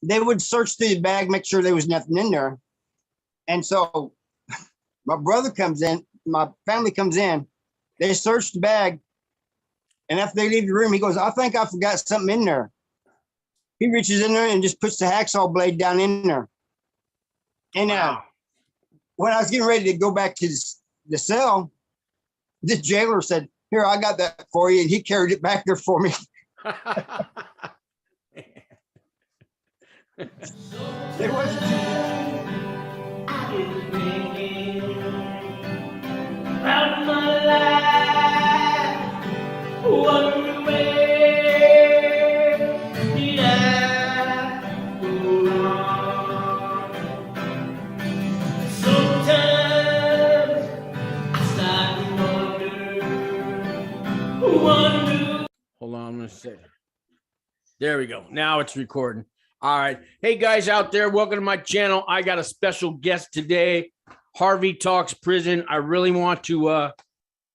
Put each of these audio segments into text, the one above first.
they would search through the bag, make sure there was nothing in there. And so my brother comes in, my family comes in, they search the bag. And after they leave the room, he goes, I think I forgot something in there. He reaches in there and just puts the hacksaw blade down in there. And wow. When I was getting ready to go back to the cell, the jailer said, here, I got that for you. And he carried it back there for me. It wasn't too bad. Out my life, wonder where did I go wrong? Sometimes I start to wonder. Hold on, I'm gonna say. There we go. Now it's recording. All right. Hey guys out there, welcome to my channel. I got a special guest today, Harvey Talks Prison. I really want to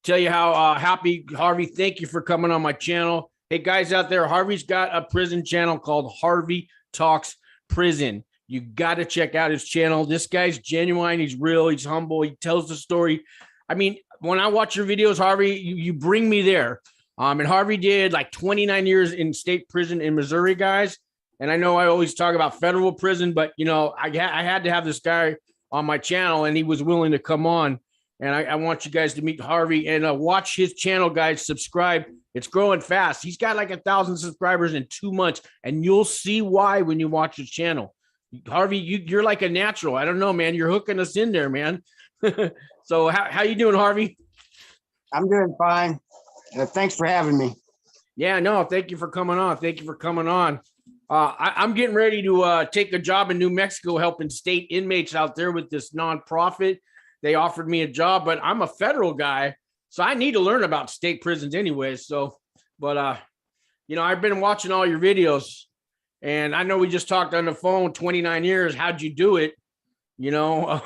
tell you how happy, Harvey, thank you for coming on my channel. Hey guys out there, Harvey's got a prison channel called Harvey Talks Prison. You got to check out his channel. This guy's genuine. He's real. He's humble. He tells the story. I mean, when I watch your videos, Harvey, you bring me there. And Harvey did like 29 years in state prison in Missouri, guys. And I know I always talk about federal prison, but, you know, I had to have this guy on my channel and he was willing to come on. And I want you guys to meet Harvey and watch his channel, guys. Subscribe. It's growing fast. He's got like 1,000 subscribers in 2 months, and you'll see why when you watch his channel. Harvey, you're like a natural. I don't know, man. You're hooking us in there, man. So how you doing, Harvey? I'm doing fine. Thanks for having me. Yeah, no, thank you for coming on. Thank you for coming on. I'm getting ready to take a job in New Mexico helping state inmates out there with this nonprofit. They offered me a job, but I'm a federal guy, so I need to learn about state prisons anyway. So, but, you know, I've been watching all your videos, and I know we just talked on the phone, 29 years. How'd you do it? You know,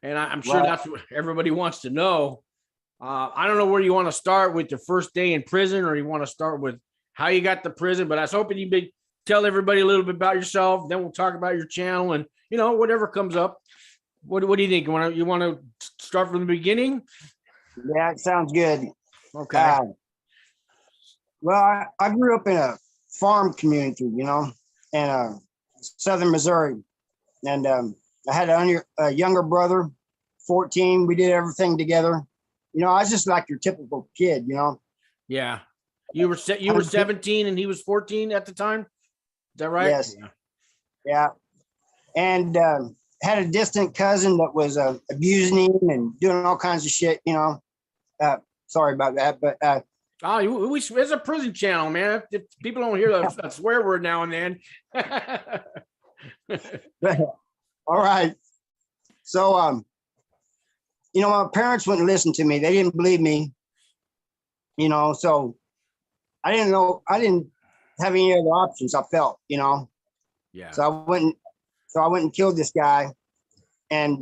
and I'm sure that's what everybody wants to know. I don't know where you want to start with your first day in prison, or you want to start with how you got to prison, but I was hoping you'd tell everybody a little bit about yourself. Then we'll talk about your channel and, you know, whatever comes up. What do you think? You want to start from the beginning? Yeah, it sounds good. Okay. Well, I grew up in a farm community, you know, in southern Missouri. And I had a younger brother, 14. We did everything together. You know, I was just like your typical kid, you know. Yeah. You were 17 and he was 14 at the time? Is that right? Yes. Yeah. And had a distant cousin that was abusing him and doing all kinds of shit, you know. Sorry about that, but it's a prison channel, man. If people don't hear that swear word now and then. All right. So you know, my parents wouldn't listen to me. They didn't believe me, you know, so I didn't have any other options, I felt, you know. Yeah. So I went and killed this guy. And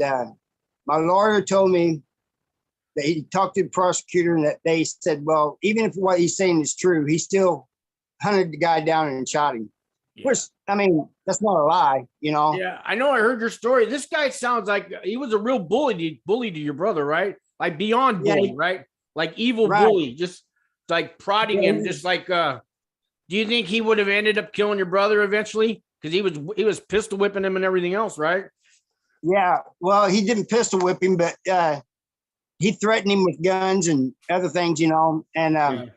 my lawyer told me that he talked to the prosecutor and that they said, well, even if what he's saying is true, he still hunted the guy down and shot him. Yeah. Which, I mean, that's not a lie, you know. Yeah, I know. I heard your story. This guy sounds like he was a real bully to your brother, right? Like beyond bully, right? Like evil bully, just like prodding him, just like. Do you think he would have ended up killing your brother eventually? Because he was pistol whipping him and everything else, right? Yeah. Well, he didn't pistol whip him, but he threatened him with guns and other things, you know. And I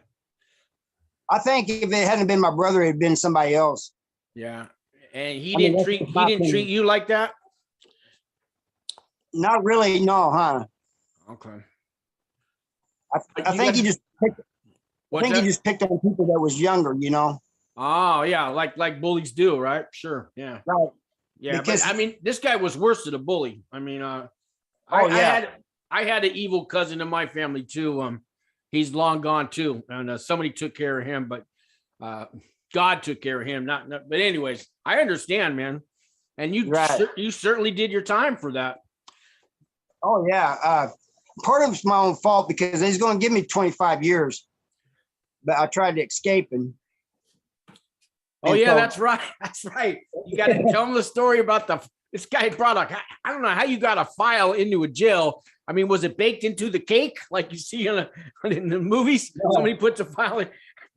think if it hadn't been my brother, it'd been somebody else. Yeah. And he didn't treat you like that? Not really, no, huh? Okay. I think he just picked on people that was younger, you know. Oh yeah, like bullies do, right? Sure. Yeah. Right. Yeah, because, but I mean, this guy was worse than a bully. I mean, I had an evil cousin in my family too. He's long gone too, and somebody took care of him, but God took care of him. Not. But anyways, I understand, man. And you certainly did your time for that. Oh yeah. Part of it's my own fault because he's going to give me 25 years, but I tried to escape, and Oh And yeah, so- that's right. That's right. You got to tell them the story about this guy brought I don't know how you got a file into a jail. I mean, was it baked into the cake like you see in the movies? No. Somebody puts a file in.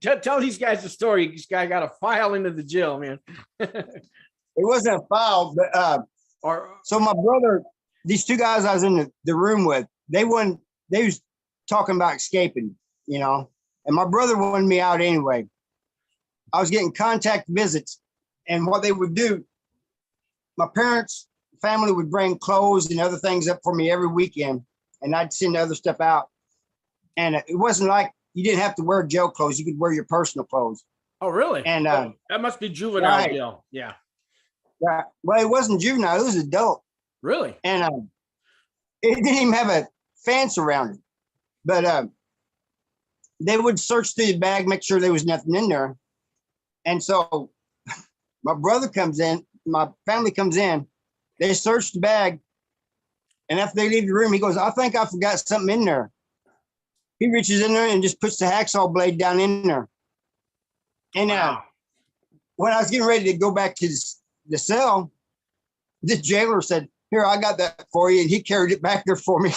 Tell these guys the story. This guy got a file into the jail, man. It wasn't a foul, but Or so my brother, these two guys I was in the room with, they was talking about escaping, you know, and my brother wanted me out anyway. I was getting contact visits, and what they would do, my parents' family would bring clothes and other things up for me every weekend, and I'd send other stuff out. And it wasn't like you didn't have to wear jail clothes; you could wear your personal clothes. oh, really? And That must be juvenile right. jail. Yeah. well, it wasn't juvenile; it was adult. Really? And it didn't even have a fence around it. But they would search through the bag, make sure there was nothing in there. And so my brother comes in, my family comes in, they search the bag, and after they leave the room, he goes, I think I forgot something in there. He reaches in there and just puts the hacksaw blade down in there. And Wow. when I was getting ready to go back to the cell, the jailer said, here, I got that for you. And he carried it back there for me.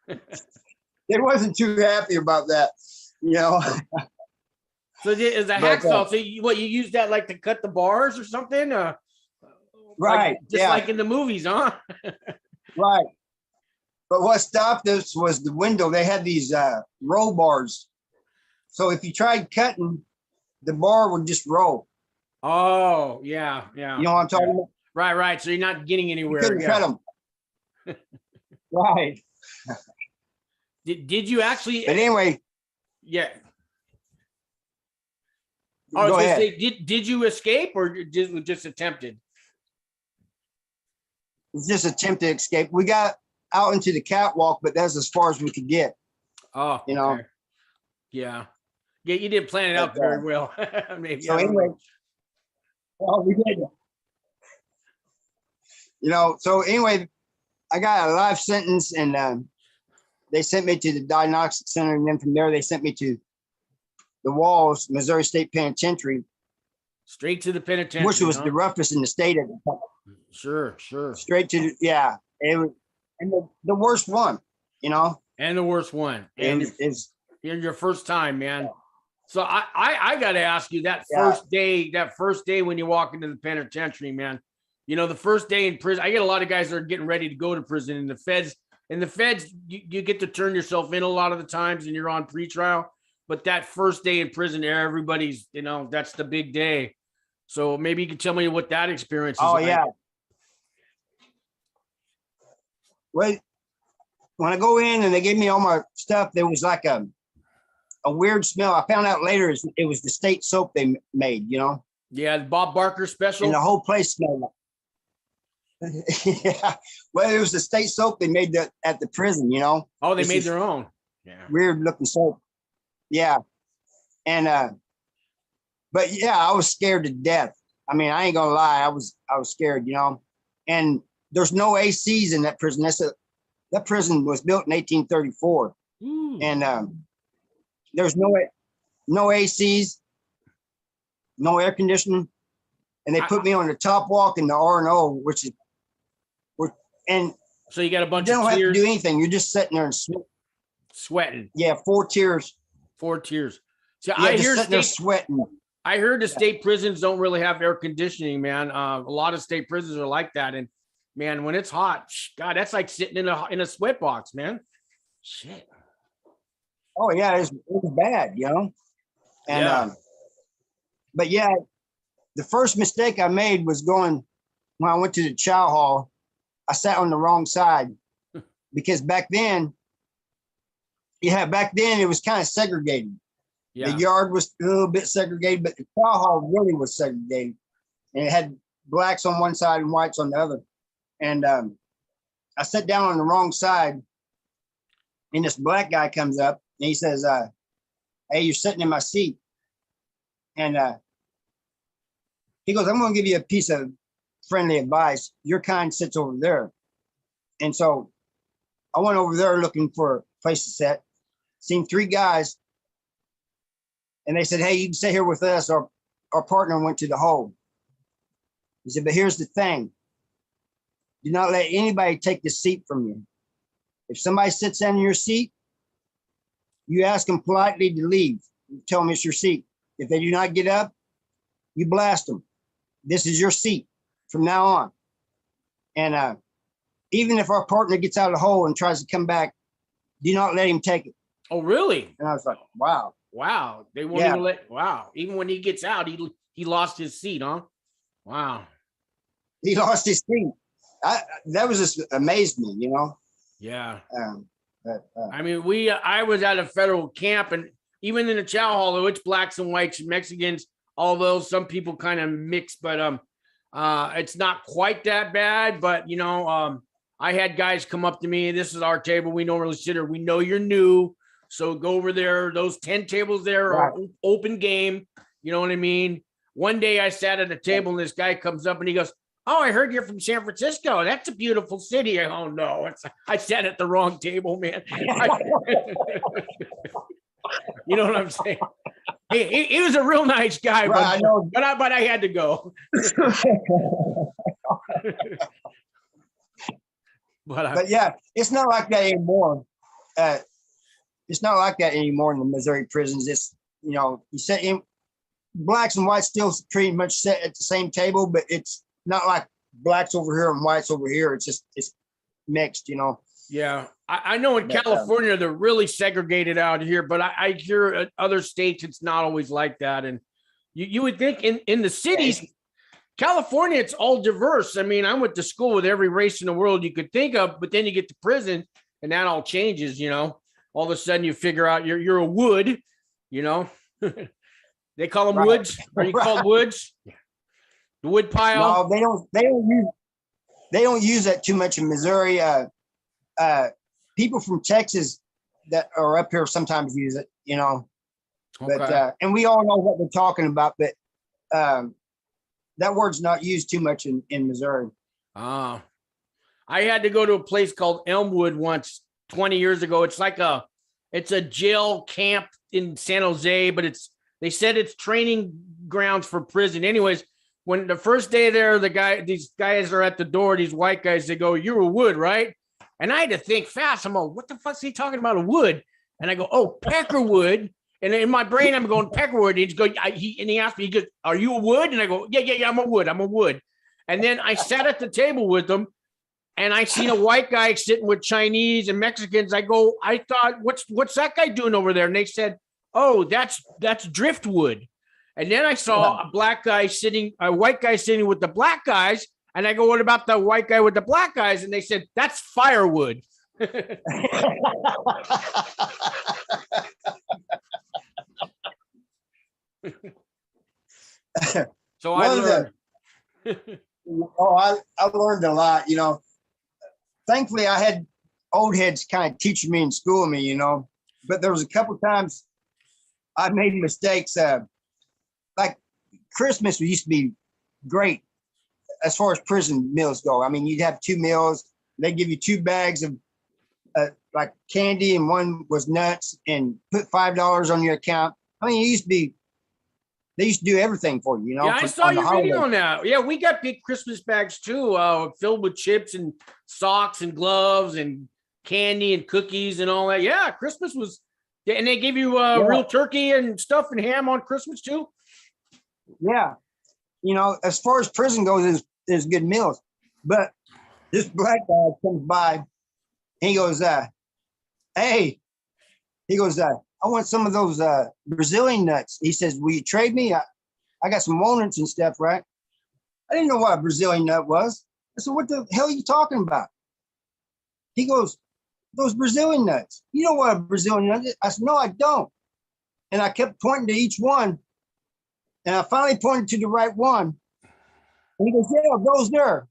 They wasn't too happy about that, you know. So is a But, hacksaw? So you use that like to cut the bars or something? Right, Just yeah. like in the movies, huh? Right. But what stopped us was the window. They had these roll bars. So if you tried cutting, the bar would just roll. Oh, yeah, yeah. You know what I'm talking about? Right. So you're not getting You anywhere. couldn't Yeah. cut them. Right. Did you actually? But anyway, Yeah. I was go gonna ahead. say, did you escape or just attempted? It's just attempted escape. We got out into the catwalk, but that's as far as we could get. Oh, You know. okay. Yeah. Yeah, you didn't plan it out But, very well. Maybe. So I don't anyway, know. well, we did. You know, so anyway, I got a life sentence, and they sent me to the diagnostic center, and then from there they sent me to the Walls, Missouri State Penitentiary, Straight to the penitentiary. which was huh? the roughest in the state at the time. Sure. Straight to yeah, it was, and the worst one, you know, And the worst one. And is your first time, man. So I got to ask you that Yeah. first day when you walk into the penitentiary, man. You know, the first day in prison, I get a lot of guys that are getting ready to go to prison, and the feds, you get to turn yourself in a lot of the times, and you're on pretrial. But that first day in prison, everybody's, you know, that's the big day. So maybe you can tell me what that experience is oh like. yeah. Well, when I go in and they gave me all my stuff, there was like a weird smell. I found out later it was the state soap they made, you know, Yeah, the Bob Barker special. and the whole place smelled like. Yeah, well, it was the state soap they made at the prison, you know. Oh, they This made is their own. Yeah. weird looking soap. Yeah, and but yeah, I was scared to death. I mean, I ain't gonna lie, I was scared, you know. And there's no ACs in that prison. That prison was built in 1834, Ooh. and there's no ACs, no air conditioning, and they put me on the top walk in the R&O, which is, and So you got a you bunch don't of have to tears, do anything. You're just sitting there and sweating, yeah, 4 tiers. 4 tears. So Yeah, I just hear sitting there sweating. I heard the state prisons don't really have air conditioning, man. A lot of state prisons are like that. And man, when it's hot, God, that's like sitting in a sweat box, man. Shit. Oh yeah, it was bad, you know. And Yeah. but yeah, the first mistake I made was when I went to the chow hall. I sat on the wrong side because back then it was kind of segregated. Yeah. The yard was a little bit segregated, but the chow hall really was segregated, and it had blacks on one side and whites on the other. And I sat down on the wrong side, and this black guy comes up and he says, "Hey, you're sitting in my seat." And he goes, "I'm going to give you a piece of friendly advice. Your kind sits over there." And so I went over there looking for a place to sit. Seen 3 guys And they said, hey, you can stay here with us. Our partner went to the hole. He said, but here's the thing. Do not let anybody take the seat from you. If somebody sits down in your seat, you ask them politely to leave. You tell them it's your seat. If they do not get up, you blast them. This is your seat from now on. And even if our partner gets out of the hole and tries to come back, do not let him take it. Oh, really? And I was like, wow. Wow. They won't even let, wow. Even when he gets out, he lost his seat, huh? Wow. He lost his seat. That was just amazed me, you know? Yeah. But I mean, I was at a federal camp, and even in the chow hall, it's blacks and whites and Mexicans, although some people kind of mix, but it's not quite that bad. But, you know, I had guys come up to me, this is our table. We don't really sit here. We know you're new. So go over there. Those 10 tables there are open game. You know what I mean? One day I sat at a table and this guy comes up and he goes, oh, I heard you're from San Francisco. That's a beautiful city. Oh, no. I sat at the wrong table, man. You know what I'm saying? He was a real nice guy, right, but I had to go. But yeah, it's not like that anymore. It's not like that anymore in the Missouri prisons. It's, you know, you sit in, blacks and whites still pretty much sit at the same table, but it's not like blacks over here and whites over here. It's mixed, you know. Yeah, I know in California they're really segregated out here, but I hear in other states it's not always like that. And you would think in the cities, California, it's all diverse. I mean, I went to school with every race in the world you could think of, but then you get to prison and that all changes, you know. All of a sudden you figure out you're a wood, you know. They call them woods. Are you called woods? The wood pile? No, they don't use that too much in Missouri. People from Texas that are up here sometimes use it, you know. Okay. But and we all know what they're talking about, but that word's not used too much in Missouri. I had to go to a place called Elmwood once 20 years ago. It's like it's a jail camp in San Jose, but they said it's training grounds for prison. Anyways, when the first day there, these guys are at the door, these white guys, they go, you're a wood, right? And I had to think fast. I'm like, what the fuck's he talking about, a wood? And I go, oh, peckerwood. And in my brain, I'm going peckerwood. And he's going, he asked me, he goes, are you a wood? And I go, yeah, I'm a wood. And then I sat at the table with them, and I seen a white guy sitting with Chinese and Mexicans. I thought, what's that guy doing over there? And they said, oh, that's driftwood. And then I saw a white guy sitting with the black guys. And I go, what about the white guy with the black guys? And they said, that's firewood. So I learned. I learned a lot, you know. Thankfully, I had old heads kind of teaching me and schooling me, you know. But there was a couple times I made mistakes. Like Christmas used to be great as far as prison meals go. I mean, you'd have 2 meals. They give you 2 bags of like candy, and one was nuts, and put $5 on your account. I mean, they used to do everything for you, you know. Yeah, I saw your video on that. Yeah, we got big Christmas bags too, filled with chips and socks and gloves and candy and cookies and all that. Yeah, Christmas was, and they give you real turkey and stuff and ham on Christmas too. Yeah, you know, as far as prison goes, there's good meals. But this black guy comes by, and he goes, hey, he goes, I want some of those Brazilian nuts. He says, will you trade me? I got some walnuts and stuff, right? I didn't know what a Brazilian nut was. I said, what the hell are you talking about? He goes, those Brazilian nuts. You know what a Brazilian nut is? I said, no, I don't. And I kept pointing to each one. And I finally pointed to the right one. And he goes, yeah, those there.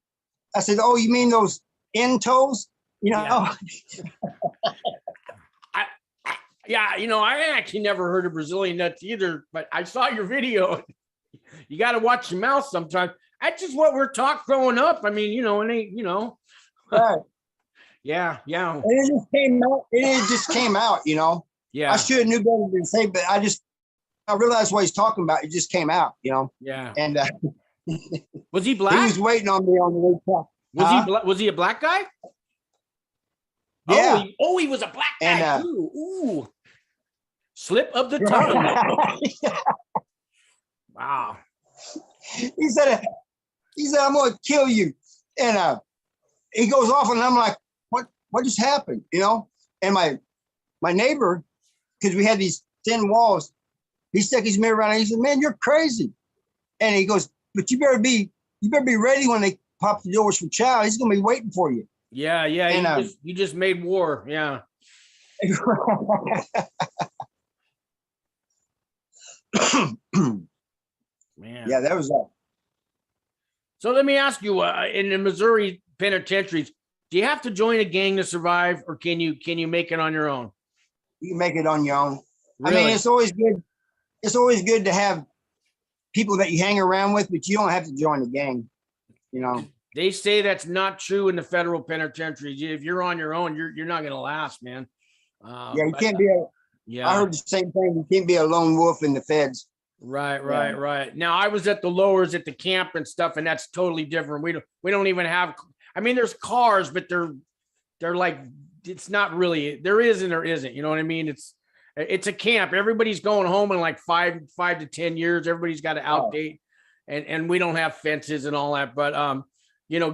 I said, oh, you mean those end toes? You know? Yeah. You know, I actually never heard of Brazilian nuts either, but I saw your video. You got to watch your mouth sometimes. That's just what we're taught growing up. I mean, you know, and they, you know. Right. Yeah. And it just came out. You know. Yeah. I should have knew better to say, but I just, I realized what he's talking about, it just came out, Yeah. and Was he he black? was waiting on me on the way back. Huh? Was he a black guy? Yeah. He was a black guy And, too. Ooh. Slip of the tongue. Wow. he said, I'm going to kill you. And he goes off, and I'm like, what just happened? And my neighbor, because we had these thin walls, he stuck his mirror around and he said, man, you're crazy. And he goes, but you better be ready when they pop the doors from chow. He's going to be waiting for you. Yeah. And, you just made war. Yeah. Man. Yeah, that was that. So let me ask you, in the Missouri penitentiaries, do you have to join a gang to survive, or can you make it on your own? You can make it on your own. Really? I mean, it's always good. It's always good to have people that you hang around with, but you don't have to join the gang. They say that's not true in the federal penitentiaries. If you're on your own, you're not going to last, man. Yeah, you can't be I heard the same thing. You can't be a lone wolf in the feds. Right. Now I was at the lowers at the camp and stuff, and that's totally different. We don't even have. I mean, there's cars, but they're like, it's not really. There is and there isn't. You know what I mean? It's a camp. Everybody's going home in like 5 to 10 years. Everybody's got to outdate, and we don't have fences and all that. But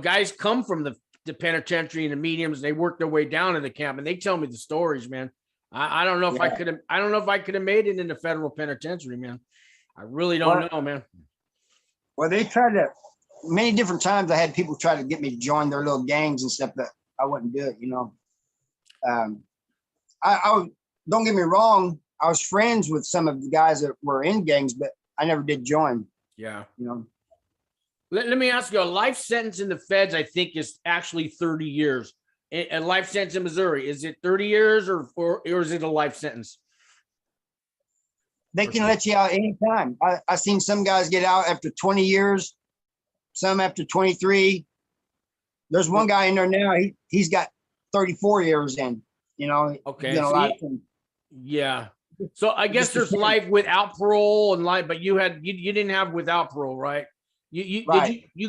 guys come from the penitentiary and the mediums. They work their way down to the camp, and they tell me the stories, man. I don't know if I could have. I don't know if I could have made it in the federal penitentiary, man. I really don't know, man. Well, they tried to many different times. I had people try to get me to join their little gangs and stuff, but I wouldn't do it. I don't get me wrong. I was friends with some of the guys that were in gangs, but I never did join. Yeah. Let me ask you, a life sentence in the feds, I think, is actually 30 years. A life sentence in Missouri, is it 30 years or is it a life sentence? They can let you out anytime. I've seen some guys get out after 20 years, some after 23. There's one guy in there now. He's got 34 years in. Okay. Yeah. So I guess there's life without parole and life, but you didn't have without parole, right? You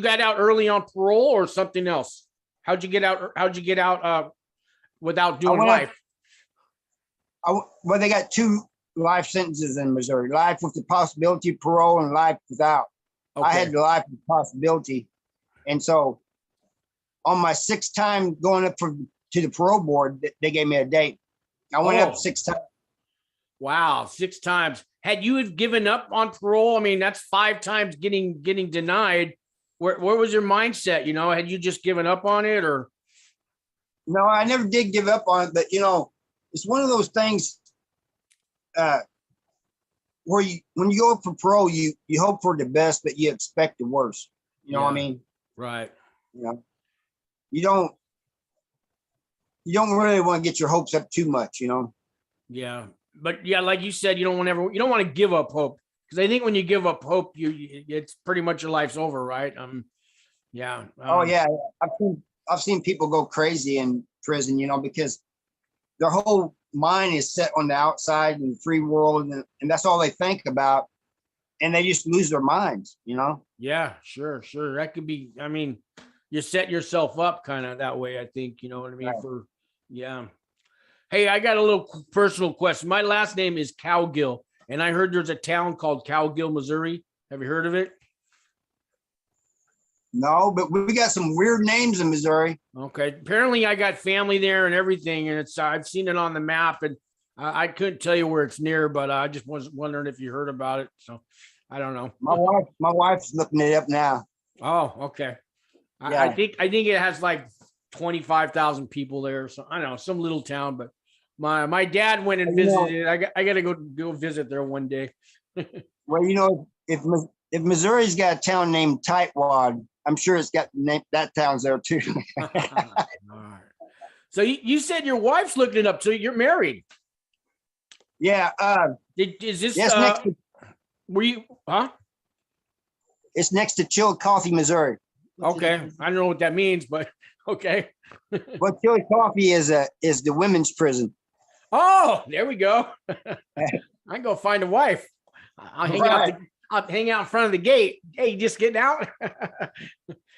got out early on parole or something else? How'd you get out without doing life? Well, they got 2 life sentences in Missouri: life with the possibility of parole and life without. Okay. I had the life with possibility, and so on my 6th time going up to the parole board, they gave me a date. I went up 6 times. Wow, 6 times. Had you given up on parole? I mean, that's 5 times getting denied. Where was your mindset? Had you just given up on it, or? No, I never did give up on it, but it's one of those things where when you go up for parole, you hope for the best, but you expect the worst. You know what I mean? Right. You don't really want to get your hopes up too much, Yeah. But yeah, like you said, you don't want to give up hope, because I think when you give up hope, it's pretty much your life's over, right? Yeah. Oh yeah, I've seen people go crazy in prison, because their whole mind is set on the outside and the free world, and that's all they think about, and they just lose their minds, Yeah, sure. That could be. I mean, you set yourself up kind of that way, I think. You know what I mean? Right. Hey, I got a little personal question. My last name is Cowgill, and I heard there's a town called Cowgill, Missouri. Have you heard of it? No, but we got some weird names in Missouri. Okay. Apparently I got family there and everything, and I've seen it on the map, and I couldn't tell you where it's near, but I just was wondering if you heard about it. So I don't know. My wife's looking it up now. Oh, okay. Yeah. I think it has like 25,000 people there. So I don't know, some little town, but my dad went and visited. I got to go visit there one day. Well, if Missouri's got a town named Tightwad, I'm sure it's got that town's there too. All right. So you said your wife's looking it up. So you're married. Yeah. Is this? Yes. Were you? Huh? It's next to Chillicothe, Missouri. Okay, I don't know what that means, but okay. Well, Chillicothe is the women's prison. Oh, there we go. I can go find a wife. I'll hang out. I'll hang out in front of the gate. Hey, just getting out.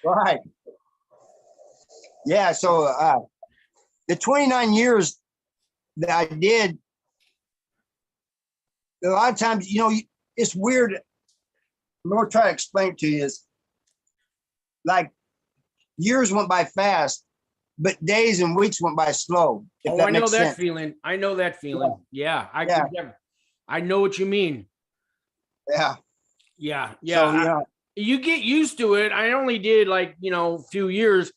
Right. Yeah. So the 29 years that I did, a lot of times, you know, it's weird. I'm going to try to explain it to you. Is like years went by fast, but days and weeks went by slow. Oh, I know that feeling. I know that feeling. Yeah. I know what you mean. Yeah. Yeah. So, yeah. You get used to it. I only did like, you know, a few years.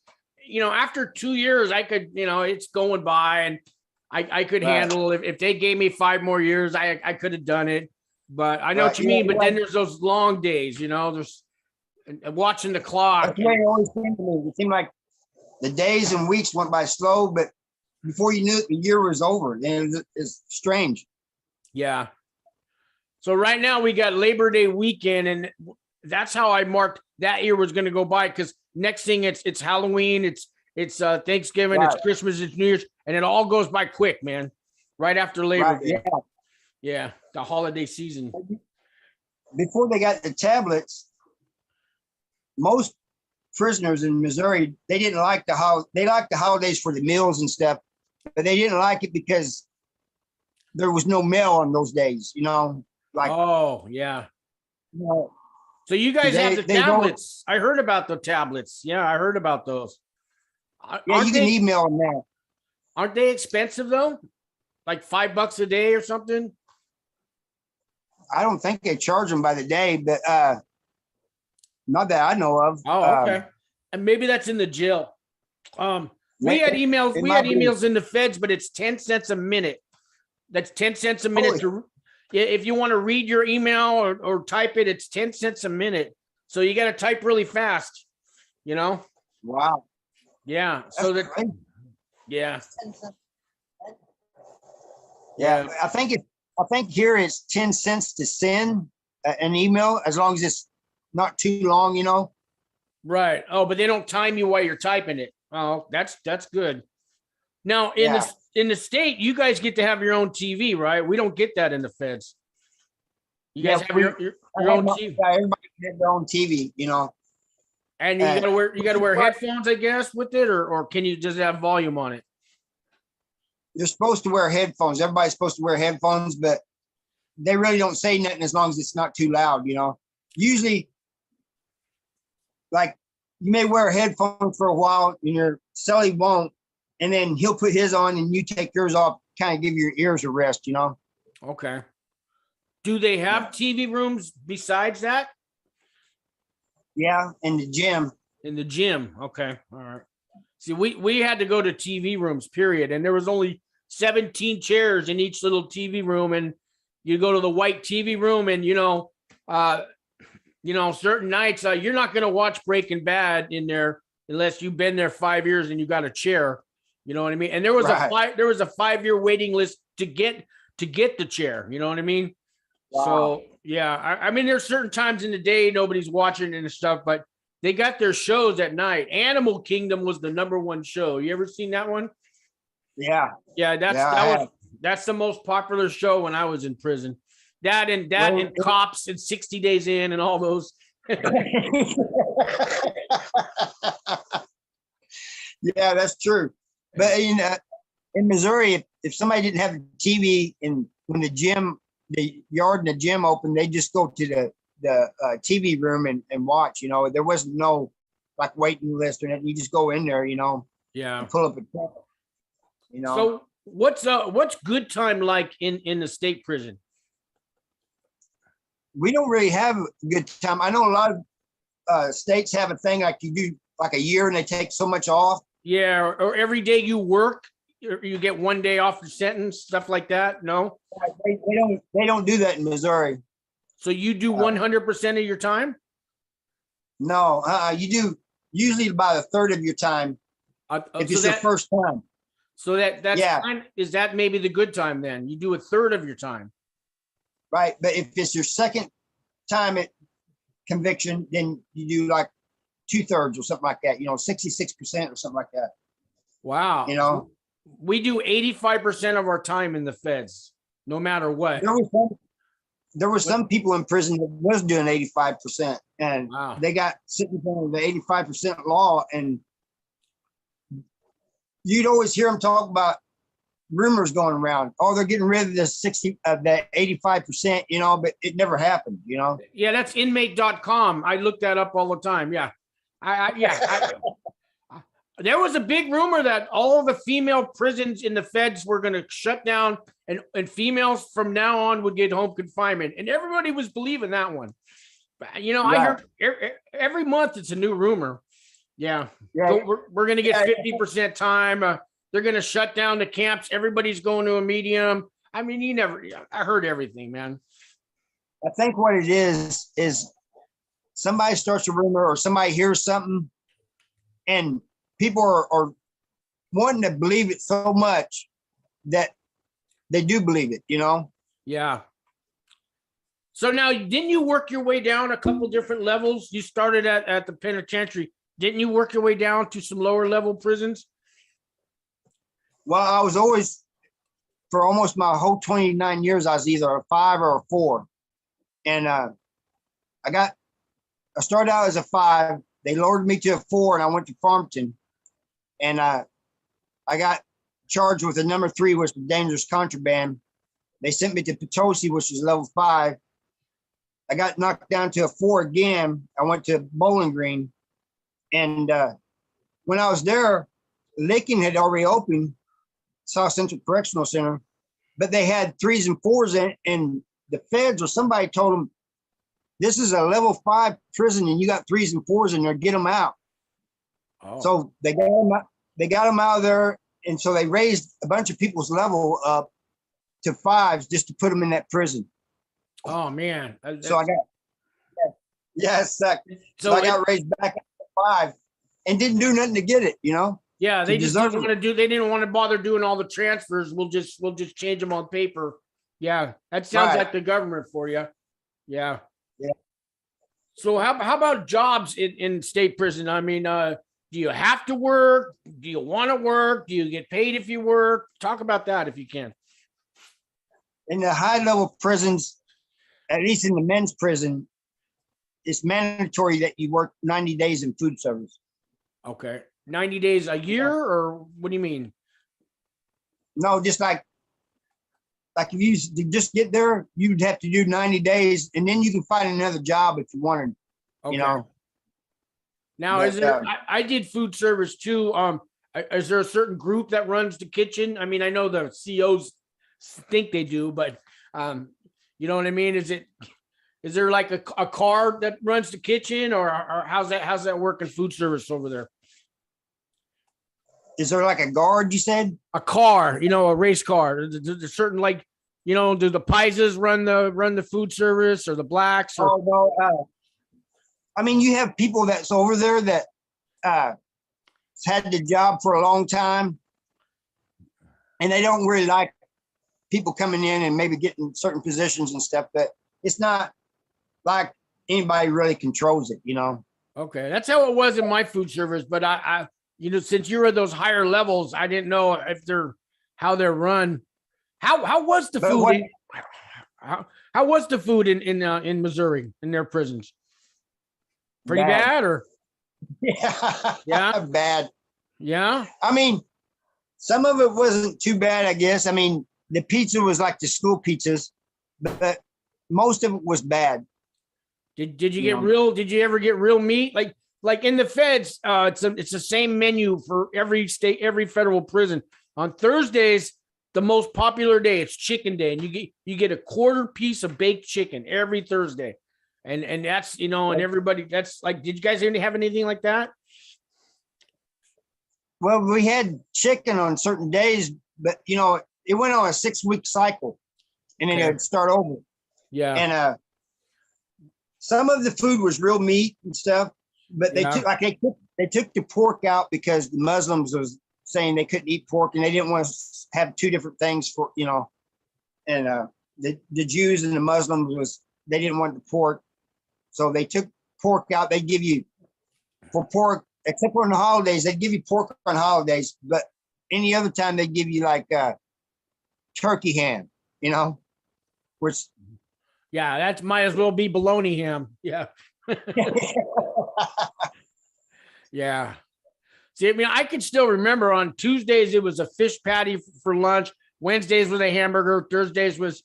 You know, after 2 years, I could, you know, it's going by and I could handle it. If they gave me 5 more years, I could have done it. But I know what you mean. But then there's those long days, you know, there's watching the clock. That's the way it always seemed to me. It seemed like the days and weeks went by slow, but before you knew it, the year was over. And it's strange. Yeah. So right now we got Labor Day weekend, and that's how I marked that year was going to go by. Because next thing it's Halloween, it's Thanksgiving, it's Christmas, it's New Year's, and it all goes by quick, man. Right after Labor Day. Yeah, the holiday season. Before they got the tablets, most prisoners in Missouri, they didn't like they liked the holidays for the meals and stuff, but they didn't like it because there was no mail on those days, you know. Like, oh yeah. You know, so you guys have the tablets. I heard about the tablets. Yeah, I heard about those. Yeah, you can email them now. Aren't they expensive though? Like $5 a day or something? I don't think they charge them by the day, but not that I know of. Oh, okay. And maybe that's in the jail. We had emails in the feds, but it's 10 cents a minute. That's 10 cents a minute if you want to read your email or type it, it's 10 cents a minute. So you got to type really fast, you know? Wow. Yeah. So that, yeah. Yeah. I think here it's 10 cents to send an email, as long as it's not too long, you know? Right. Oh, but they don't time you while you're typing it. Oh, that's good. Now in the state, you guys get to have your own TV, right? We don't get that in the feds. You guys have your own TV. Yeah, everybody has their own TV, you know. And you gotta wear headphones, I guess, with it, or can you just have volume on it? You're supposed to wear headphones. Everybody's supposed to wear headphones, but they really don't say nothing as long as it's not too loud, you know. Usually, like, you may wear headphones for a while and your cellie won't, and then he'll put his on and you take yours off, kind of give your ears a rest, you know. Okay. Do they have TV rooms besides that? Yeah, in the gym. In the gym. Okay. All right. See, we had to go to TV rooms, period. And there was only 17 chairs in each little TV room. And you go to the white TV room and, certain nights, you're not going to watch Breaking Bad in there unless you've been there 5 years and you got a chair. You know what I mean? And there was a 5-year waiting list to get the chair. You know what I mean? Wow. So yeah, I mean, there's certain times in the day nobody's watching and stuff, but they got their shows at night. Animal Kingdom was the #1 show. You ever seen that one? Yeah. Yeah, that's the most popular show when I was in prison. That and Cops and 60 Days In and all those. Yeah, that's true. But in Missouri, if somebody didn't have a TV when the yard and the gym open, they just go to the TV room and watch. You know, there wasn't no like waiting list or anything. You just go in there, you know. Yeah. And pull up a tent, you know. So what's good time like in the state prison? We don't really have a good time. I know a lot of states have a thing like you do like a year and they take so much off. Yeah, or every day you work, you get 1 day off the sentence, stuff like that. No, they don't do that in Missouri. So you do 100% of your time? No, you do usually about a third of your time if it's your first time. So that's fine. Is that maybe the good time then? You do a third of your time. Right, but if it's your second time at conviction, then you do like 2/3 or something like that. 66% or something like that. Wow. We do 85% of our time in the feds, no matter what. there were some people in prison that was doing 85%, and Wow. they got sitting on the 85% law, and you'd always hear them talk about rumors going around. Oh, they're getting rid of the 60 of that 85%, you know, but it never happened, you know. Yeah, that's inmate.com. I look that up all the time. Yeah. There was a big rumor that all the female prisons in the feds were going to shut down, and females from now on would get home confinement. And everybody was believing that one. But, you know, I Right. heard every month it's a new rumor. Yeah. Yeah. So we're going to get 50% time. They're going to shut down the camps. Everybody's going to a medium. I mean, I heard everything, man. I think what it is somebody starts a rumor or somebody hears something, and people are wanting to believe it so much that they do believe it, you know? Yeah. So now, didn't you work your way down a couple different levels? You started at the penitentiary. Didn't you work your way down to some lower level prisons? Well, I was always, for almost my whole 29 years, I was either a 5 or a 4. And I started out as a 5. They lowered me to a 4, and I went to Farmington. And I got charged with a number 3, which was dangerous contraband. They sent me to Potosi, which is level 5. I got knocked down to a 4 again. I went to Bowling Green. And when I was there, Lincoln had already opened, South Central Correctional Center, but they had 3s and 4s in it, and the feds or somebody told them, this is a level 5 prison and you got 3s and 4s in there, get them out. Oh. So they got them out of there. And so they raised a bunch of people's level up to 5s just to put them in that prison. Oh man. So I got, so I got raised back up to 5 and didn't do nothing to get it, you know? Yeah, they just didn't deserve want to do. They didn't want to bother doing all the transfers. We'll just change them on paper. Yeah, that sounds Right. like the government for you. Yeah. Yeah. So how about jobs in state prison? I mean, do you have to work? Do you want to work? Do you get paid if you work? Talk about that if you can. In the high level prisons, at least in the men's prison, it's mandatory that you work 90 days in food service. Okay. 90 days a year, or what do you mean? No, just like if you just get there, you'd have to do 90 days, and then you can find another job if you wanted, Okay. you know. Now, But, is there? I did food service too. Is there a certain group that runs the kitchen? I mean, I know the COs think they do, but you know what I mean? Is there like a car that runs the kitchen, or how's that work in food service over there? Is there like a guard, you said? A car, you know, a race car. There's certain, like, you know, do the Pisas run the food service, or the blacks? Or... Oh, no. I mean, you have people that's over there that had the job for a long time, and they don't really like people coming in and maybe getting certain positions and stuff, but it's not like anybody really controls it, you know? Okay. That's how it was in my food service. But I you know, since you're at those higher levels, I didn't know if how they're run. How was the food? How was the food in Missouri, in their prisons? Pretty bad, or? Yeah. Bad. Yeah. I mean, some of it wasn't too bad, I guess. I mean, the pizza was like the school pizzas, but most of it was bad. Did you get real? Did you ever get real meat? Like in the feds, it's the same menu for every state, every federal prison. On Thursdays, the most popular day, it's chicken day, and you get a quarter piece of baked chicken every Thursday, and that's, you know, and everybody, that's like, did you guys have anything like that? Well, we had chicken on certain days, but you know, it went on a 6-week cycle, and then it would start over. Yeah. And some of the food was real meat and stuff, but they took the pork out because the Muslims was saying they couldn't eat pork, and they didn't want to have 2 different things for, you know. And the Jews and the Muslims they didn't want the pork, so they took pork out. They give you, for pork, except for on the holidays, they give you pork on holidays, but any other time they give you like turkey ham, you know, which Yeah, that might as well be bologna ham. Yeah. Yeah. See, I mean, I can still remember on Tuesdays it was a fish patty for lunch. Wednesdays was a hamburger. Thursdays was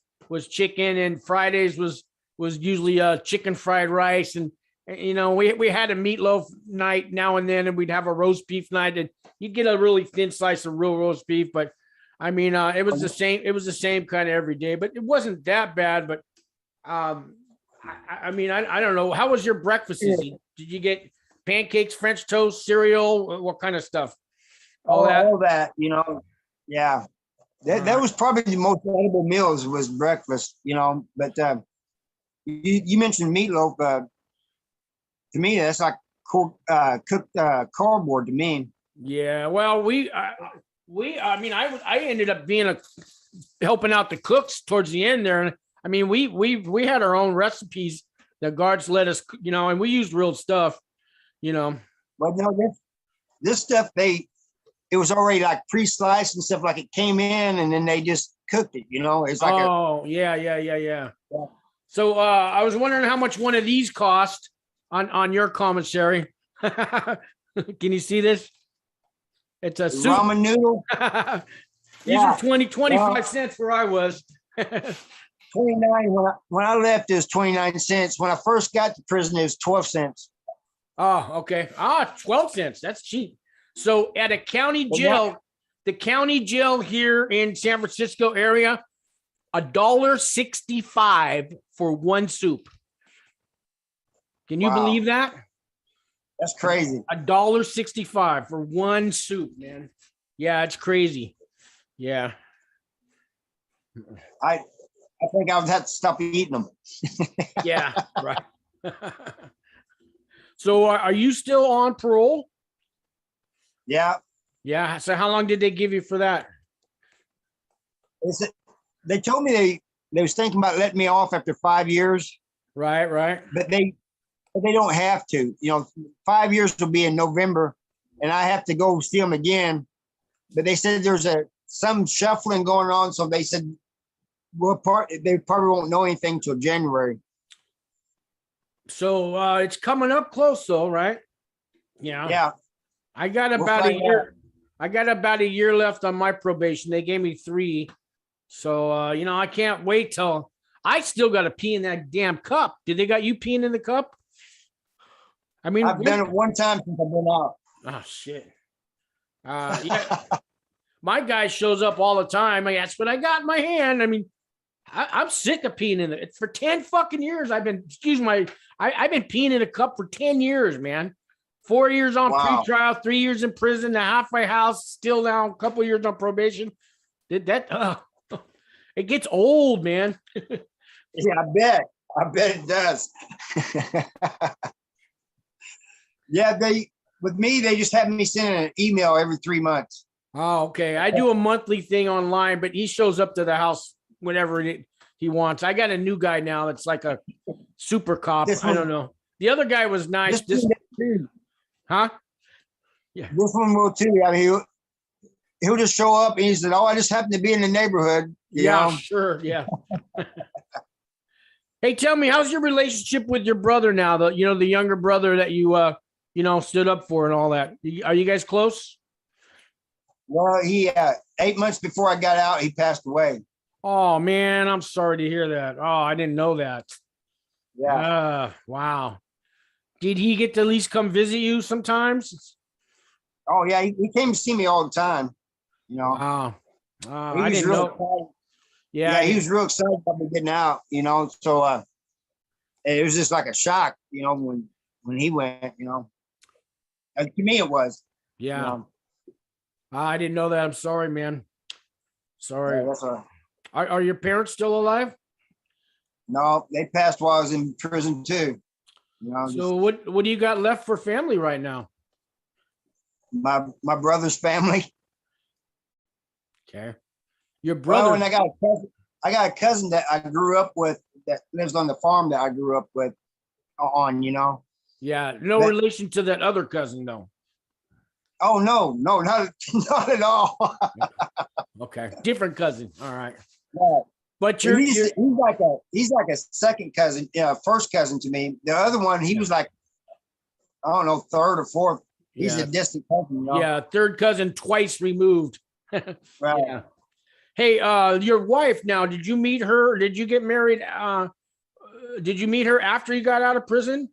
chicken, and Fridays was usually chicken fried rice. And you know, we had a meatloaf night now and then, and we'd have a roast beef night, and you'd get a really thin slice of real roast beef. But I mean, it was the same. It was the same kind of every day, but it wasn't that bad. But I mean, I don't know. How was your breakfast? Did you get pancakes, French toast, cereal? What kind of stuff? All that, you know. Yeah. That was probably the most edible meals was breakfast, you know. But you mentioned meatloaf. To me, that's like cooked cardboard to me. Yeah. Well, I mean, I ended up being helping out the cooks towards the end there. And I mean, we had our own recipes. The guards let us, you know, and we used real stuff, you know. Well, you know, this stuff, it was already like pre-sliced and stuff, like it came in and then they just cooked it, you know. It's like yeah. So I was wondering how much one of these cost on your commissary. Can you see this? It's a soup. Ramen noodle. These are 25 cents where I was. 29 when I left, it was 29 cents. When I first got to prison, it was 12 cents. Oh, okay. 12 cents. That's cheap. So at a county jail, the county jail here in San Francisco area, $1.65 for one soup. Can you believe that? That's crazy. $1.65 for one soup, man. Yeah, it's crazy. Yeah. I think I would have to stop eating them. Yeah, right. So are you still on parole? Yeah. Yeah. So how long did they give you for that? They told me they was thinking about letting me off after 5 years. Right. But they don't have to. You know, 5 years will be in November, and I have to go see them again. But they said there's some shuffling going on, so they said they probably won't know anything till January. So it's coming up close, though, right? Yeah. Yeah. I got about a year. I got about a year left on my probation. They gave me 3. So you know, I can't wait till I still got to pee in that damn cup. Did they got you peeing in the cup? I mean, I've done it one time since I've been out. Oh shit. Yeah. My guy shows up all the time. That's what I got in my hand. I mean, I'm sick of peeing in it. For 10 fucking years. I've been peeing in a cup for 10 years, man. 4 years on pretrial, 3 years in prison, the halfway house, still now a couple years on probation. Did that? It gets old, man. Yeah, I bet it does. Yeah, they just have me send an email every 3 months. Oh, okay. I do a monthly thing online, but he shows up to the house whenever he wants. I got a new guy now that's like a super cop. I don't know. The other guy was nice. Huh? Yeah. This one will too. I mean, he'll just show up and he said, "Oh, I just happened to be in the neighborhood." You know? Sure. Yeah. Hey, tell me, how's your relationship with your brother now? The younger brother that you stood up for and all that. Are you guys close? Well, he 8 months before I got out, he passed away. Oh man, I'm sorry to hear that. Oh, I didn't know that. Yeah. Wow. Did he get to at least come visit you sometimes? Oh yeah, he came to see me all the time. You know. Wow. I didn't know. Excited. Yeah, he was real excited about me getting out. You know, so it was just like a shock. You know, when he went. You know, and to me it was. Yeah. You know? I didn't know that. I'm sorry, man. Sorry. Yeah, that's all right. Are your parents still alive? No, they passed while I was in prison too. You know, so what do you got left for family right now? My brother's family. Okay. Your brother. Oh, and I got a cousin that I grew up with that lives on the farm that I grew up with on, you know. Yeah, no relation to that other cousin though. Oh no, not at all. Okay, different cousin. All right. Yeah. But And he's like a second cousin, first cousin to me. The other one, he was like, I don't know, third or fourth. He's a distant cousin, you know? Yeah, third cousin twice removed. Right. Yeah. Hey, your wife now, did you meet her? Did you get married? Did you meet her after you got out of prison?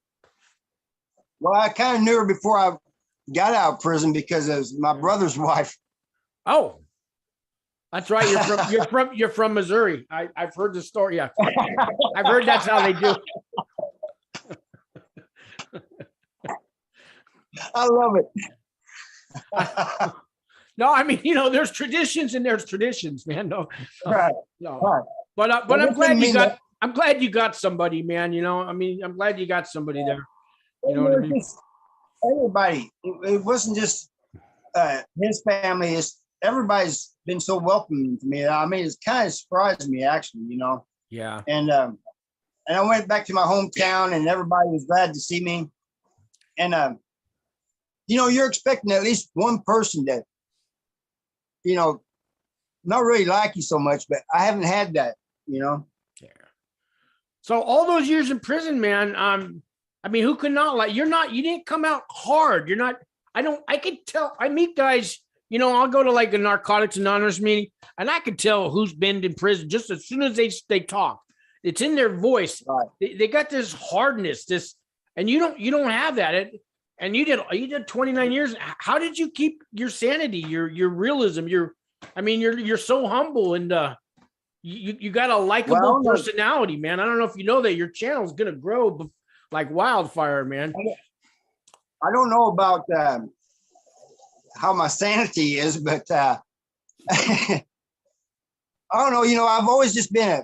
Well, I kind of knew her before I got out of prison because it was my brother's wife. Oh, that's right. You're from Missouri. I've heard the story. Yeah. I've heard that's how they do. I love it. No, I mean, there's traditions and there's traditions, man. No, Right. no. Right. But Well, I'm that glad doesn't you mean got. that- I'm glad you got somebody, man. I mean, I'm glad you got somebody there. You know It what I was mean? just everybody. It wasn't just his family. Everybody's been so welcoming to me. I mean, it's kind of surprised me actually, Yeah. And I went back to my hometown, and everybody was glad to see me. And you're expecting at least one person that, not really like you so much, but I haven't had that, Yeah. So all those years in prison, man. I mean, who could not like? You didn't come out hard. You're not. I could tell. I meet guys. I'll go to like a Narcotics Anonymous meeting, and I could tell who's been in prison just as soon as they talk. It's in their voice. Right. They got this hardness. And you don't have that. And you did 29 years. How did you keep your sanity, your realism? You're so humble, and you got a likable personality, man. I don't know if you know that your channel is gonna grow like wildfire, man. I don't know about how my sanity is, but I don't know. I've always just been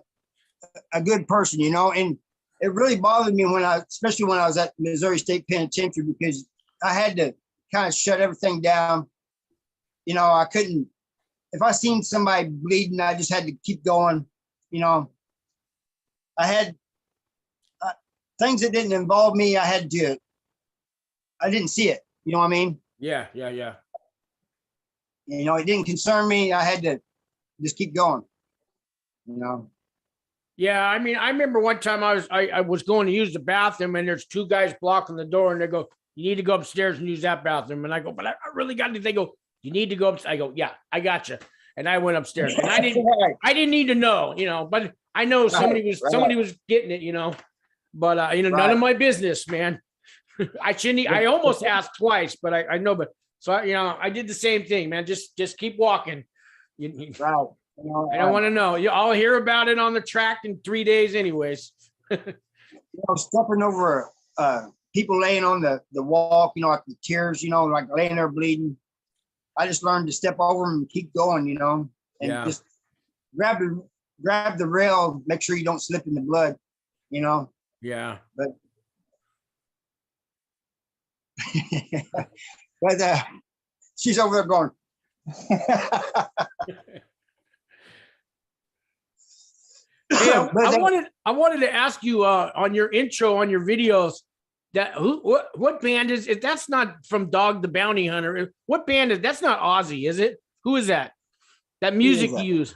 a good person, and it really bothered me especially when I was at Missouri State Penitentiary, because I had to kind of shut everything down. I couldn't, if I seen somebody bleeding, I just had to keep going. I had things that didn't involve me. I didn't see it. You know what I mean? Yeah. It didn't concern me. I had to just keep going. Yeah, I mean, I remember one time I was going to use the bathroom, and there's two guys blocking the door, and they go, "You need to go upstairs and use that bathroom." And I go, "But I really got to." They go, "You need to go upstairs." I go, "Yeah, I got you." And I went upstairs, and I didn't need to know, but I know somebody was getting it, but none of my business, man. I almost asked twice, but I know, but so I did the same thing, man. Just keep walking. Right. I don't want to know. I'll hear about it on the track in 3 days anyways. Stepping over people laying on the walk, like the tears, like laying there bleeding. I just learned to step over them and keep going, and just grab the rail, make sure you don't slip in the blood, Yeah. But she's over there going. Hey, I wanted to ask you on your intro on your videos what band is it? That's not from Dog the Bounty Hunter. What band is that's not Ozzy, is it? Who is that? That music you use?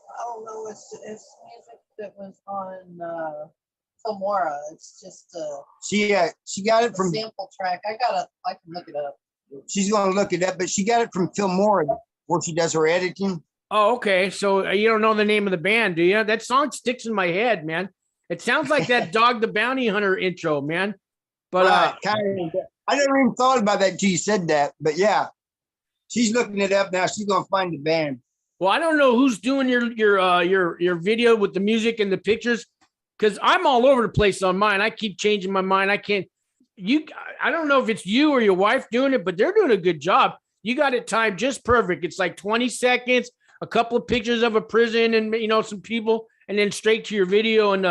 I don't know. It's music that was on Filmora. It's just she got it a from sample track. I can look it up. She's going to look it up, but she got it from Filmora, where she does her editing. Oh, okay. So you don't know the name of the band, do you? That song sticks in my head, man. It sounds like that Dog the Bounty Hunter intro, man. But kind of, I never even thought about that until you said that. But yeah, she's looking it up now. She's going to find the band. Well, I don't know who's doing your video with the music and the pictures, because I'm all over the place on mine. I keep changing my mind. I don't know if it's you or your wife doing it, but they're doing a good job. You got it timed just perfect. It's like 20 seconds, a couple of pictures of a prison and some people, and then straight to your video. And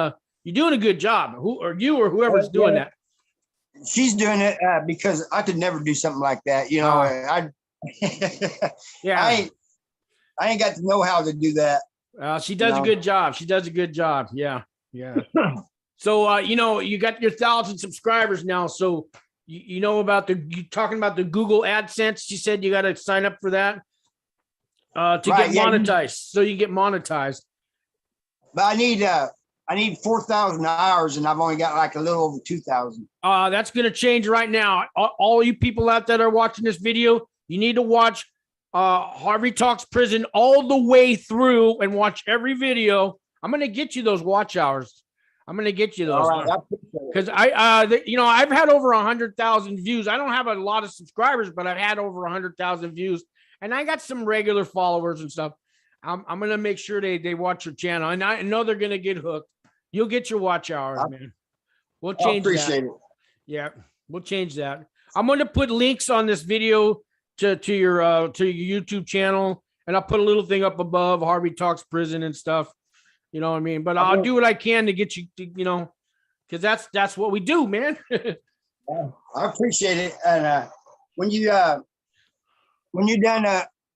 you're doing a good job. You or whoever's doing that. She's doing it because I could never do something like that. Yeah. I ain't got the know-how to do that. She does a good job. She does a good job. Yeah. So, you got your 1,000 subscribers now. So you talking about the Google AdSense. She said you got to sign up for that. to Right, get yeah, monetized. So you get monetized. But I need 4,000 hours, and I've only got like a little over 2,000. That's going to change right now. All you people out there that are watching this video, you need to watch Harvey Talks Prison all the way through and watch every video. I'm going to get you those watch hours. I'm going to get you those. All right, I appreciate it. Because I've had over 100,000 views. I don't have a lot of subscribers, but I've had over 100,000 views, and I got some regular followers and stuff. I'm going to make sure they watch your channel, and I know they're going to get hooked. You'll get your watch hours, man. We'll I change that. appreciate it. Yeah, we'll change that. I'm going to put links on this video to your YouTube channel, and I'll put a little thing up above Harvey Talks Prison and stuff. You know what I mean? But I'll do what I can to get you to, because that's what we do, man. I appreciate it. And when you're done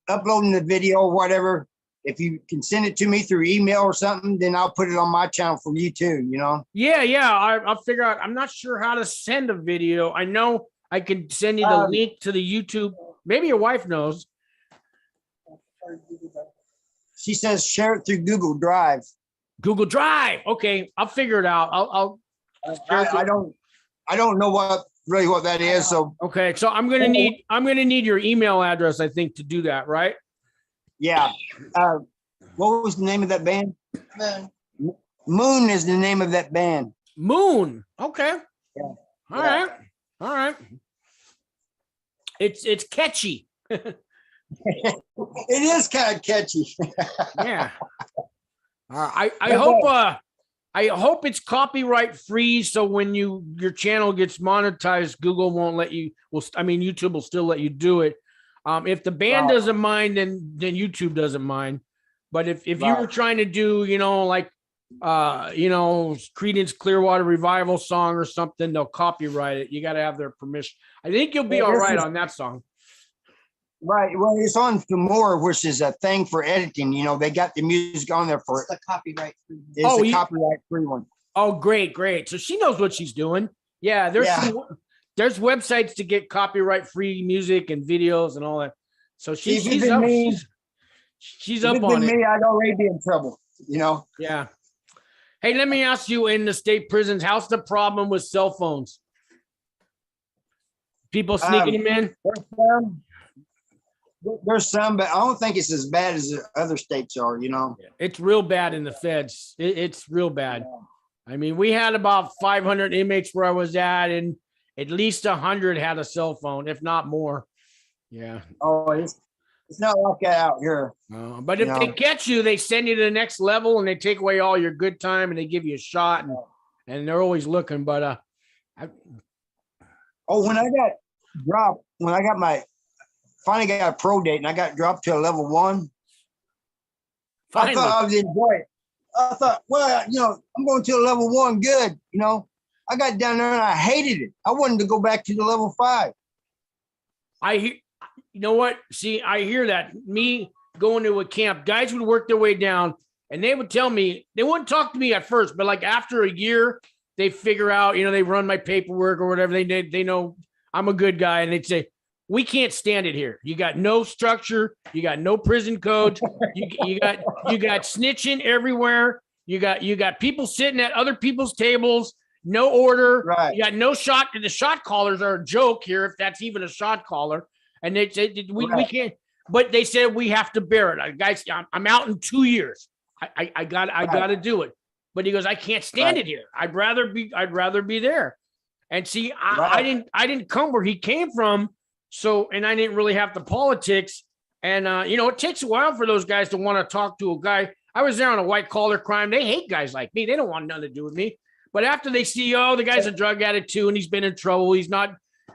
uploading the video or whatever, if you can send it to me through email or something, then I'll put it on my channel for you too, Yeah. I'll figure out. I'm not sure how to send a video. I know I can send you the link to the YouTube. Maybe your wife knows. She says share it through Google Drive. Google Drive. Okay, I'll figure it out. I don't know what that is. So okay, so I'm gonna need your email address, I think, to do that, right? yeah. What was the name of that band? Moon. Moon is the name of that band. Moon. Okay. Yeah. All right. It's catchy. It is kind of catchy. Yeah. I hope it's copyright free. So when your channel gets monetized, Google won't let you. YouTube will still let you do it. If the band doesn't mind, then YouTube doesn't mind. But if you were trying to do, Creedence Clearwater Revival song or something, they'll copyright it. You got to have their permission. I think you'll be all right on that song. Right. Well, it's on Filmora, which is a thing for editing. They got the music on there for It's the copyright free. It's a copyright free one. Oh, great. So she knows what she's doing. Yeah, there's websites to get copyright free music and videos and all that. So she's up. She's up on it. I'd already be in trouble. Yeah. Hey, let me ask you: in the state prisons, how's the problem with cell phones? People sneaking them in. There's some, but I don't think it's as bad as the other states are. It's real bad in the feds. It's real bad. I mean, we had about 500 inmates where I was at, and at least 100 had a cell phone, if not more. Yeah. Oh, it's not like that out here. But if they catch you, they send you to the next level, and they take away all your good time, and they give you a shot, and they're always looking. But when I got dropped, finally got a pro date, and I got dropped to a level 1. Finally. I thought I would enjoy it. I thought, I'm going to a level 1, good. I got down there and I hated it. I wanted to go back to the level 5. I hear, you know what? See, I hear that. Me going to a camp, guys would work their way down, and they would tell me, they wouldn't talk to me at first, but like after a year, they figure out, they run my paperwork or whatever. They know I'm a good guy, and they'd say, we can't stand it here. You got no structure. You got no prison code. You got snitching everywhere. You got people sitting at other people's tables. No order. Right. You got no shot. The shot callers are a joke here, if that's even a shot caller. And they say we can't. But they said we have to bear it. Guys, I'm out in 2 years. I got to do it. But he goes, I can't stand it here. I'd rather be there. And see, I didn't come where he came from. So, and I didn't really have the politics. And, it takes a while for those guys to want to talk to a guy. I was there on a white collar crime. They hate guys like me. They don't want nothing to do with me. But after they see, the guy's a drug addict too, and he's been in trouble.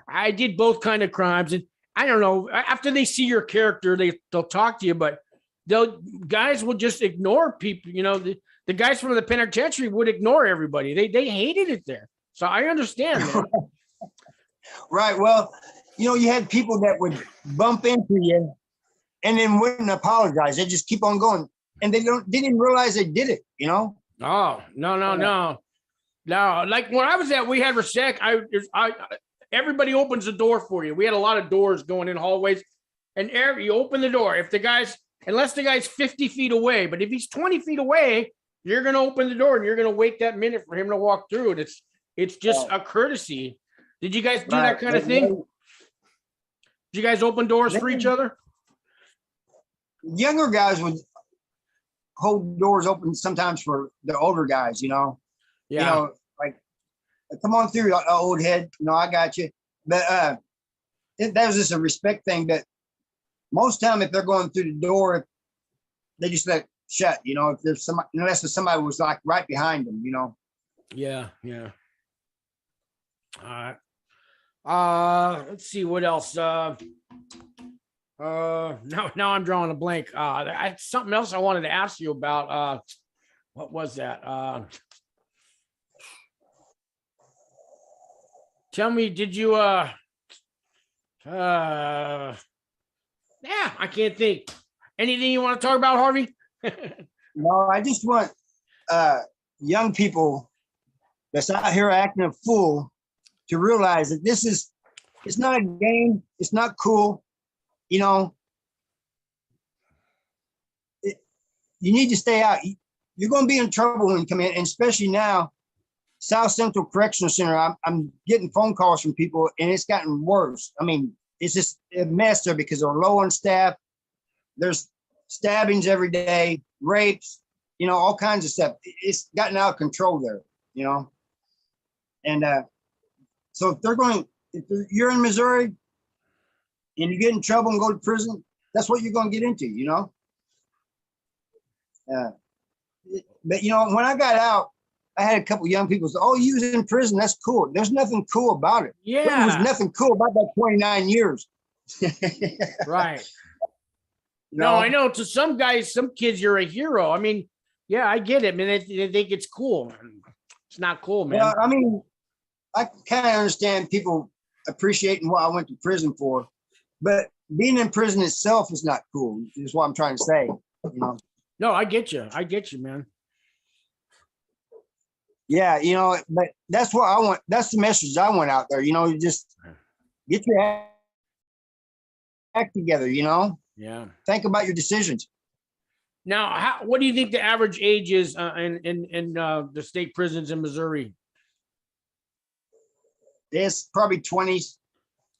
I did both kind of crimes. And I don't know, after they see your character, they'll talk to you, but guys will just ignore people. The guys from the penitentiary would ignore everybody. They hated it there. So I understand that. Right. Well, you had people that would bump into you and then wouldn't apologize. They just keep on going, and they didn't realize they did it. Oh, no. Like when I was at, we had respect. Everybody opens the door for you. We had a lot of doors going in hallways, and you open the door. If the guy's unless the guy's 50 feet away. But if he's 20 feet away, you're going to open the door and you're going to wait that minute for him to walk through it. It's just a courtesy. Did you guys do that kind of thing? Did you guys open doors for each other? Younger guys would hold doors open sometimes for the older guys, you know. Yeah. You know, like, come on through, old head. No, I got you. But that was just a respect thing. That most time, if they're going through the door, they just let it shut. You know, if there's somebody, unless somebody was like right behind them, you know. Yeah, yeah. All right. Let's see what else. Now I'm drawing a blank. Something else I wanted to ask you about. What was that? Tell me, did you yeah, I can't think. Anything you want to talk about, Harvey? No, I just want young people that's out here acting a fool to realize that it's not a game. It's not cool. You know, you need to stay out. You're going to be in trouble when you come in, and especially now, South Central Correctional Center, I'm getting phone calls from people, and it's gotten worse. I mean, it's just a mess there because they're low on staff. There's stabbings every day, rapes, you know, all kinds of stuff. It's gotten out of control there, you know. And so if you're in Missouri and you get in trouble and go to prison, that's what you're going to get into, you know. But, you know, when I got out, I had a couple young people say, "Oh, you was in prison. That's cool." There's nothing cool about it. Yeah. There was nothing cool about that 29 years. Right. No, I know to some guys, some kids, you're a hero. I mean, yeah, I get it. I mean, they think it's cool. It's not cool, man. Well, I mean, I kind of understand people appreciating what I went to prison for, but being in prison itself is not cool, is what I'm trying to say. You know? No, I get you, man. Yeah, you know, but that's what I want. That's the message I want out there. You know, you just get your act together, you know? Yeah. Think about your decisions. Now, what do you think the average age is in the state prisons in Missouri? It's probably 20s.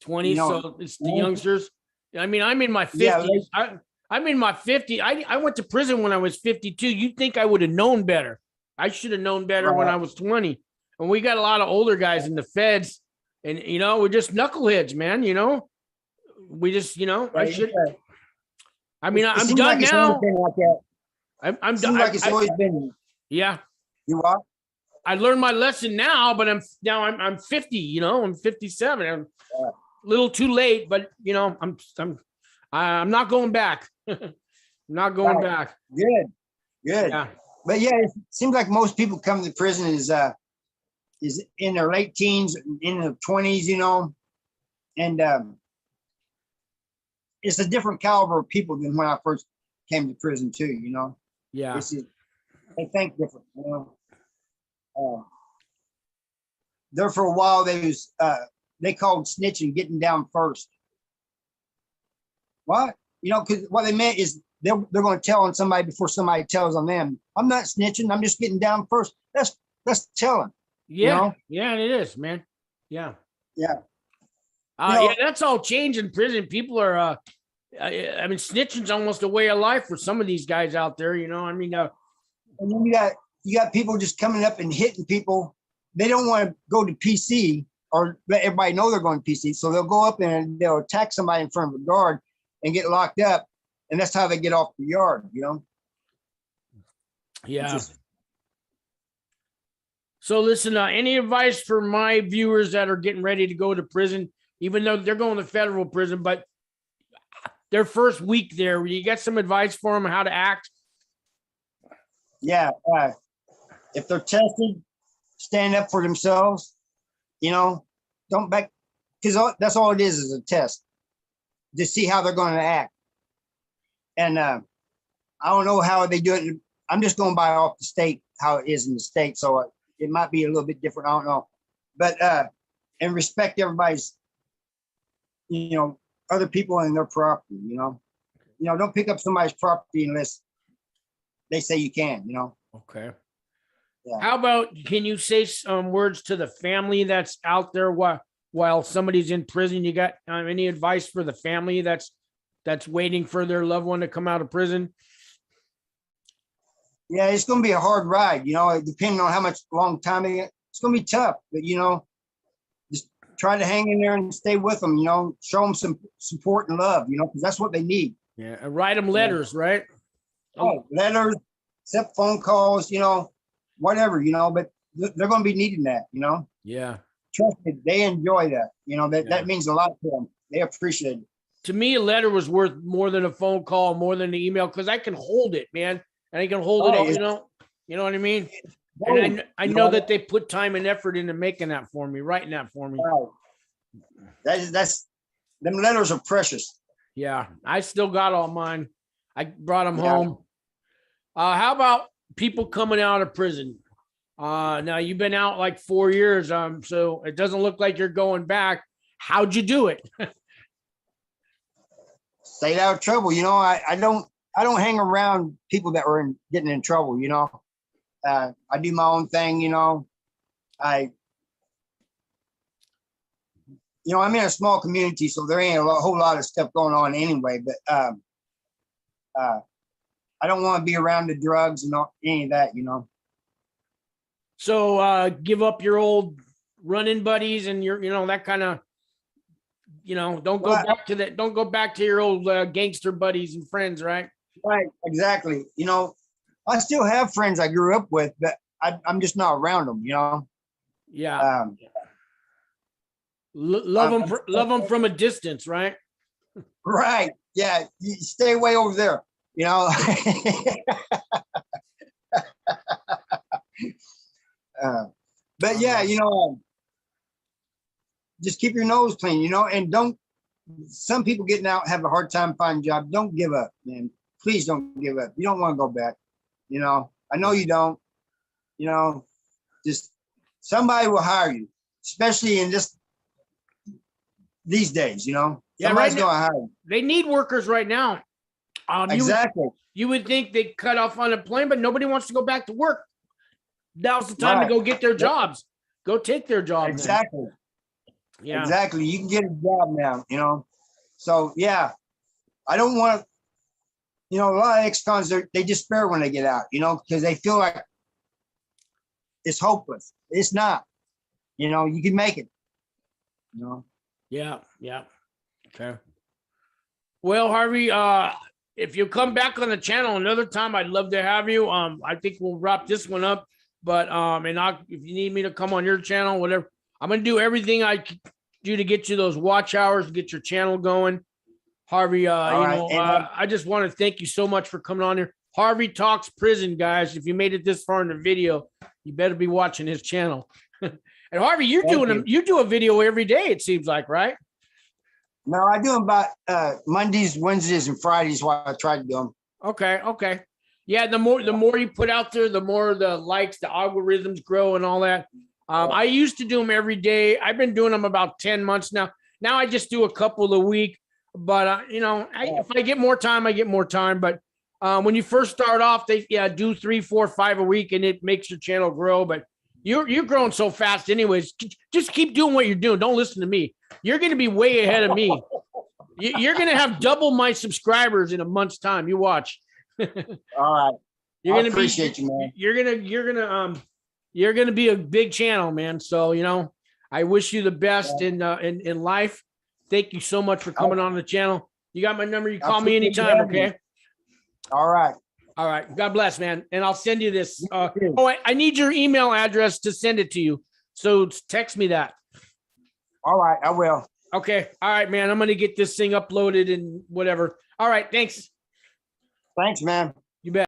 20, you know, so it's the youngsters. I mean, I'm in my 50s. Yeah, I'm in my 50s. I went to prison when I was 52. You'd think I would have known better. I should have known better when I was 20. And we got a lot of older guys in the feds, and you know, we're just knuckleheads, man. You know, we just, you know, I should. I mean, I'm done like now. Like that. I'm done. Like it's always been. Yeah. You are. I learned my lesson now, but I'm 50. You know, I'm 57. I'm a little too late, but you know, I'm not going back. I'm not going back. Good. Yeah. But yeah, it seems like most people come to prison is in their late teens, in their 20s, you know, and it's a different caliber of people than when I first came to prison too, you know. Yeah. They think different, you know. There for a while they called snitching getting down first. What? You know, because what they meant is they're going to tell on somebody before somebody tells on them. I'm not snitching. I'm just getting down first. That's telling. Yeah. You know? Yeah, it is, man. Yeah. Yeah. Yeah, that's all changed in prison. People are, I mean, snitching's almost a way of life for some of these guys out there, you know. I mean, and then you got people just coming up and hitting people. They don't want to go to PC or let everybody know they're going to PC. So they'll go up and they'll attack somebody in front of a guard and get locked up. And that's how they get off the yard, you know? Yeah. So listen, any advice for my viewers that are getting ready to go to prison, even though they're going to federal prison, but their first week there, you got some advice for them on how to act? Yeah. If they're tested, stand up for themselves, you know, don't back, because that's all it is a test to see how they're going to act. And I don't know how they do it. I'm just going by off the state, how it is in the state. So it might be a little bit different. I don't know. But and respect everybody's, you know, other people and their property, you know. don't pick up somebody's property unless they say you can, Okay. Yeah. How about, can you say some words to the family that's out there while somebody's in prison? You got any advice for the family that's waiting for their loved one to come out of prison? Yeah, it's going to be a hard ride, depending on how much long time it's going to be tough, but just try to hang in there and stay with them, show them some support and love, because that's what they need. Yeah, and write them letters, right? Oh, letters, accept phone calls, whatever, but they're going to be needing that, Yeah. Trust me, they enjoy that, that means a lot to them. They appreciate it. To me, a letter was worth more than a phone call, more than an email, because I can hold it, man. And I can hold it, you know what I mean? And I know that they put time and effort into making that for me, writing that for me. Right. Them letters are precious. Yeah, I still got all mine. I brought them home. How about people coming out of prison? Now you've been out like 4 years, so it doesn't look like you're going back. How'd you do it? Stayed out of trouble. I don't hang around people that were getting in trouble. I do my own thing. I'm in a small community, so there ain't whole lot of stuff going on anyway. But I don't want to be around the drugs and any of that. So give up your old running buddies and your, that kind of, don't go back to that. Don't go back to your old gangster buddies and friends, right? Right, exactly. I still have friends I grew up with, but I'm just not around them. Yeah. Love them from a distance, right? Right. Yeah. You stay way over there. But yeah, just keep your nose clean, and some people getting out have a hard time finding jobs. Don't give up, man. Please don't give up. You don't want to go back. I know you don't, just somebody will hire you, especially in these days, Yeah, somebody's going to hire you. They need workers right now. Exactly. You would think they cut off unemployment, but nobody wants to go back to work. Now's the time to go get their jobs. Go take their jobs. Exactly. Yeah. Exactly. You can get a job now, So yeah, I don't want a lot of ex-cons, they despair when they get out, because they feel like it's hopeless. It's not. You can make it. Yeah. Okay. Well, Harvey, if you come back on the channel another time, I'd love to have you. I think we'll wrap this one up. But if you need me to come on your channel, whatever, I'm gonna do everything I can do to get you those watch hours, get your channel going. Harvey, I just want to thank you so much for coming on here. Harvey Talks Prison, guys. If you made it this far in the video, you better be watching his channel. And Harvey, you do a video every day, it seems like, right? No, I do them about Mondays, Wednesdays, and Fridays while I try to do them. Okay. Yeah, the more you put out there, the more the likes, the algorithms grow and all that. I used to do them every day. I've been doing them about 10 months now. Now I just do a couple a week. But if I get more time, I get more time. But when you first start off, they do 3, 4, 5 a week, and it makes your channel grow. But you're growing so fast, anyways. Just keep doing what you're doing. Don't listen to me. You're going to be way ahead of me. You're going to have double my subscribers in a month's time. You watch. All right. You're going to appreciate you, man. You're going to be a big channel, man. So I wish you the best in life. Thank you so much for coming on the channel. You got my number. You call me anytime, okay? All right. All right. God bless, man. And I'll send you this. I need your email address to send it to you. So text me that. All right. I will. Okay. All right, man. I'm going to get this thing uploaded and whatever. All right. Thanks. Thanks, man. You bet.